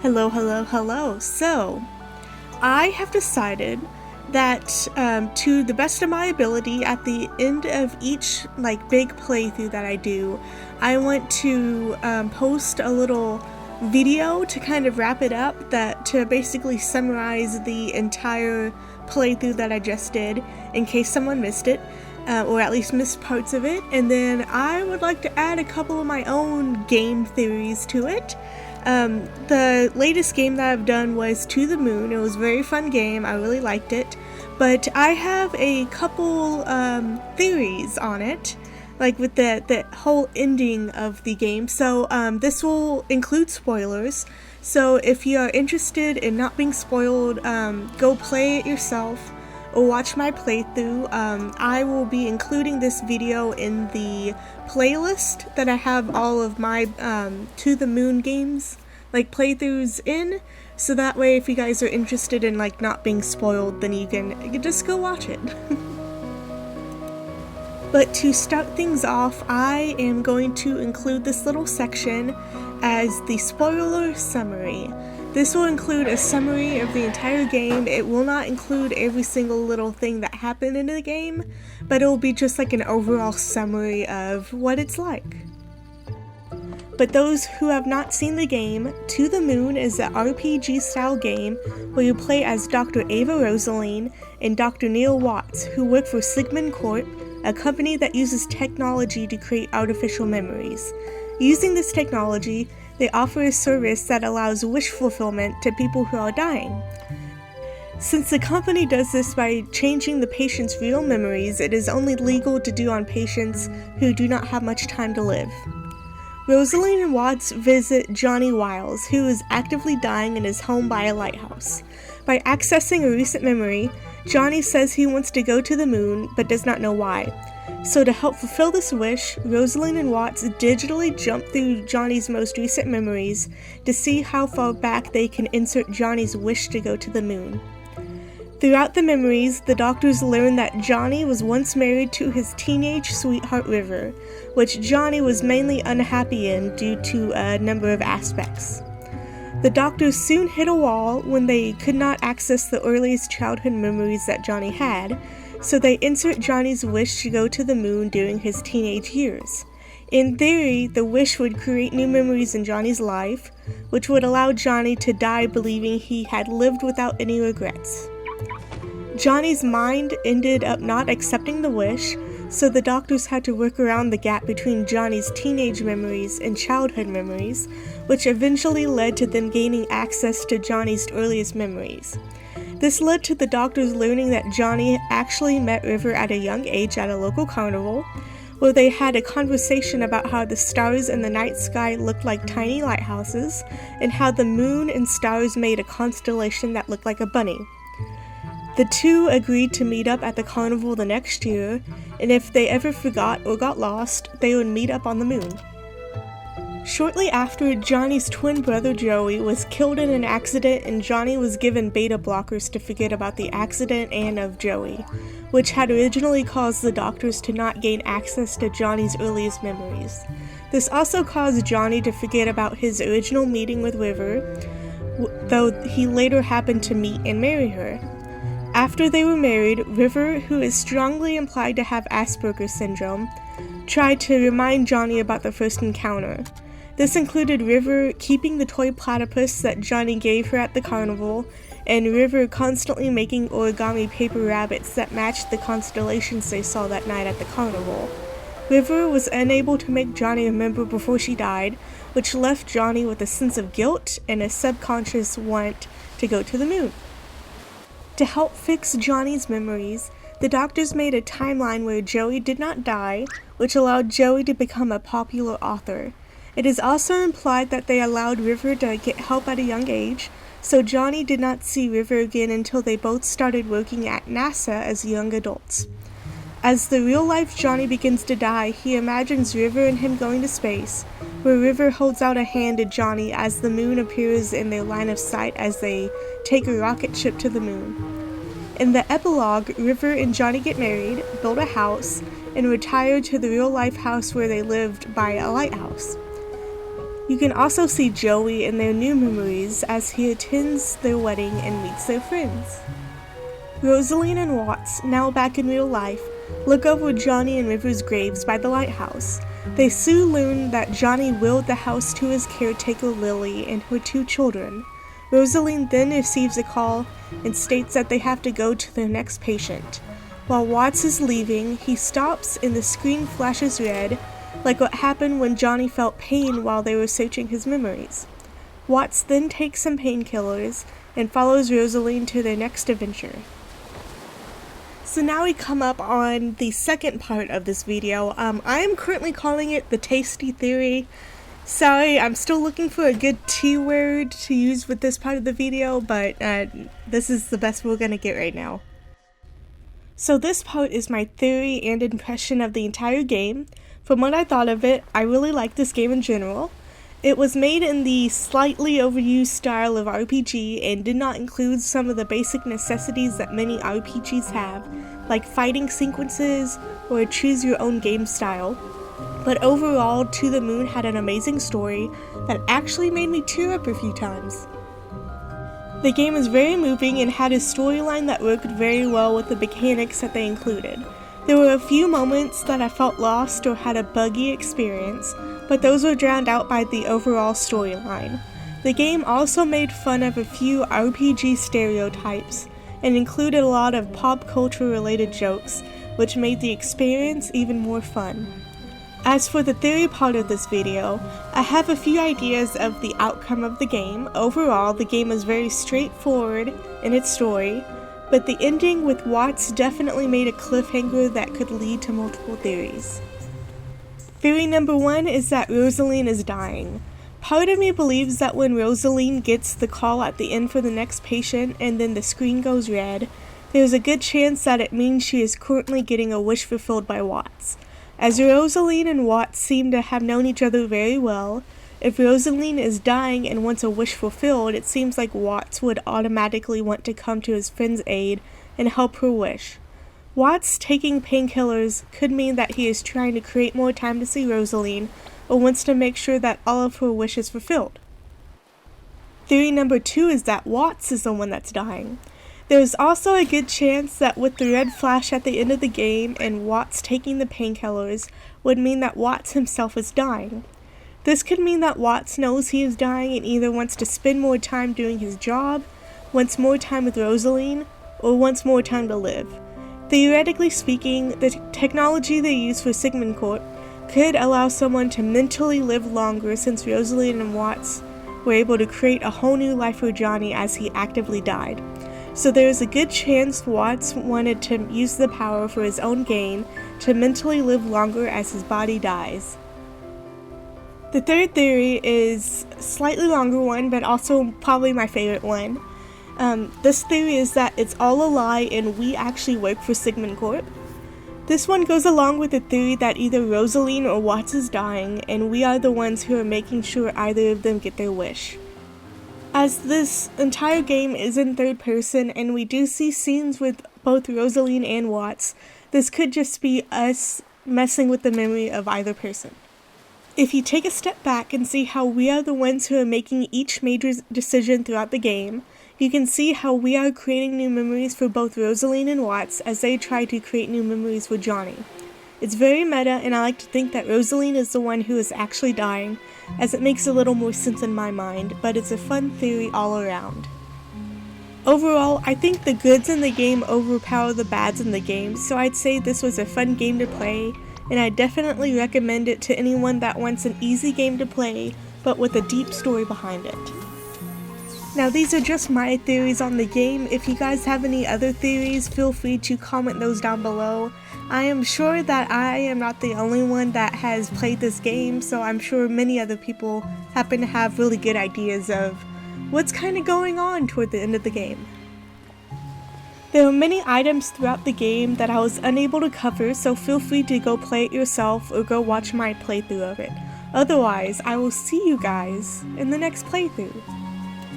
Hello, hello, hello. So, I have decided that to the best of my ability, at the end of each big playthrough that I do, I want to post a little video to kind of wrap it up, that to basically summarize the entire playthrough that I just did, in case someone missed it. Or at least missed parts of it, and then I would like to add a couple of my own game theories to it. The latest game that I've done was To the Moon. It was a very fun game, I really liked it, but I have a couple theories on it, like with the whole ending of the game, so this will include spoilers, so if you are interested in not being spoiled, go play it yourself or watch my playthrough. I will be including this video in the playlist that I have all of my To the Moon games, playthroughs in, so that way if you guys are interested in not being spoiled, then you can just go watch it. But to start things off, I am going to include this little section as the spoiler summary. This will include a summary of the entire game. It will not include every single little thing that happened in the game, but it will be just an overall summary of what it's like. But those who have not seen the game, To the Moon is an RPG-style game where you play as Dr. Ava Rosaline and Dr. Neil Watts, who work for Sigmund Corp., a company that uses technology to create artificial memories. Using this technology, they offer a service that allows wish fulfillment to people who are dying. Since the company does this by changing the patient's real memories, it is only legal to do on patients who do not have much time to live. Rosaline and Watts visit Johnny Wiles, who is actively dying in his home by a lighthouse. By accessing a recent memory, Johnny says he wants to go to the moon, but does not know why. So to help fulfill this wish, Rosaline and Watts digitally jump through Johnny's most recent memories to see how far back they can insert Johnny's wish to go to the moon. Throughout the memories, the doctors learn that Johnny was once married to his teenage sweetheart River, which Johnny was mainly unhappy in due to a number of aspects. The doctors soon hit a wall when they could not access the earliest childhood memories that Johnny had, so they insert Johnny's wish to go to the moon during his teenage years. In theory, the wish would create new memories in Johnny's life, which would allow Johnny to die believing he had lived without any regrets. Johnny's mind ended up not accepting the wish, so the doctors had to work around the gap between Johnny's teenage memories and childhood memories, which eventually led to them gaining access to Johnny's earliest memories. This led to the doctors learning that Johnny actually met River at a young age at a local carnival, where they had a conversation about how the stars in the night sky looked like tiny lighthouses, and how the moon and stars made a constellation that looked like a bunny. The two agreed to meet up at the carnival the next year, and if they ever forgot or got lost, they would meet up on the moon. Shortly after, Johnny's twin brother Joey was killed in an accident, and Johnny was given beta blockers to forget about the accident and of Joey, which had originally caused the doctors to not gain access to Johnny's earliest memories. This also caused Johnny to forget about his original meeting with River, though he later happened to meet and marry her. After they were married, River, who is strongly implied to have Asperger's syndrome, tried to remind Johnny about the first encounter. This included River keeping the toy platypus that Johnny gave her at the carnival, and River constantly making origami paper rabbits that matched the constellations they saw that night at the carnival. River was unable to make Johnny remember before she died, which left Johnny with a sense of guilt and a subconscious want to go to the moon. To help fix Johnny's memories, the doctors made a timeline where Joey did not die, which allowed Joey to become a popular author. It is also implied that they allowed River to get help at a young age, so Johnny did not see River again until they both started working at NASA as young adults. As the real-life Johnny begins to die, he imagines River and him going to space, where River holds out a hand to Johnny as the moon appears in their line of sight as they take a rocket ship to the moon. In the epilogue, River and Johnny get married, build a house, and retire to the real-life house where they lived by a lighthouse. You can also see Joey in their new memories as he attends their wedding and meets their friends. Rosaline and Watts, now back in real life, look over Johnny and River's graves by the lighthouse. They soon learn that Johnny willed the house to his caretaker Lily and her 2 children. Rosaline then receives a call and states that they have to go to their next patient. While Watts is leaving, he stops and the screen flashes red, like what happened when Johnny felt pain while they were searching his memories. Watts then takes some painkillers and follows Rosaline to their next adventure. So now we come up on the second part of this video. I am currently calling it the tasty theory. Sorry, I'm still looking for a good T word to use with this part of the video, but this is the best we're gonna get right now. So this part is my theory and impression of the entire game. From what I thought of it, I really like this game in general. It was made in the slightly overused style of RPG and did not include some of the basic necessities that many RPGs have, like fighting sequences or a choose your own game style. But overall, To the Moon had an amazing story that actually made me tear up a few times. The game is very moving and had a storyline that worked very well with the mechanics that they included. There were a few moments that I felt lost or had a buggy experience, but those were drowned out by the overall storyline. The game also made fun of a few RPG stereotypes and included a lot of pop culture related jokes, which made the experience even more fun. As for the theory part of this video, I have a few ideas of the outcome of the game. Overall, the game is very straightforward in its story, but the ending with Watts definitely made a cliffhanger that could lead to multiple theories. Theory number 1 is that Rosaline is dying. Part of me believes that when Rosaline gets the call at the end for the next patient and then the screen goes red, there's a good chance that it means she is currently getting a wish fulfilled by Watts. As Rosaline and Watts seem to have known each other very well, if Rosaline is dying and wants a wish fulfilled, it seems like Watts would automatically want to come to his friend's aid and help her wish. Watts taking painkillers could mean that he is trying to create more time to see Rosaline or wants to make sure that all of her wishes are fulfilled. Theory number 2 is that Watts is the one that's dying. There is also a good chance that with the red flash at the end of the game and Watts taking the painkillers would mean that Watts himself is dying. This could mean that Watts knows he is dying and either wants to spend more time doing his job, wants more time with Rosaline, or wants more time to live. Theoretically speaking, the technology they use for Sigmund Corp could allow someone to mentally live longer since Rosaline and Watts were able to create a whole new life for Johnny as he actively died. So there is a good chance Watts wanted to use the power for his own gain to mentally live longer as his body dies. The third theory is a slightly longer one, but also probably my favorite one. This theory is that it's all a lie and we actually work for Sigmund Corp. This one goes along with the theory that either Rosaline or Watts is dying and we are the ones who are making sure either of them get their wish. As this entire game is in third person and we do see scenes with both Rosaline and Watts, this could just be us messing with the memory of either person. If you take a step back and see how we are the ones who are making each major decision throughout the game, you can see how we are creating new memories for both Rosaline and Watts as they try to create new memories for Johnny. It's very meta and I like to think that Rosaline is the one who is actually dying, as it makes a little more sense in my mind, but it's a fun theory all around. Overall, I think the goods in the game overpower the bads in the game, so I'd say this was a fun game to play, and I definitely recommend it to anyone that wants an easy game to play, but with a deep story behind it. Now these are just my theories on the game. If you guys have any other theories, feel free to comment those down below. I am sure that I am not the only one that has played this game, so I'm sure many other people happen to have really good ideas of what's kind of going on toward the end of the game. There are many items throughout the game that I was unable to cover, so feel free to go play it yourself or go watch my playthrough of it. Otherwise, I will see you guys in the next playthrough.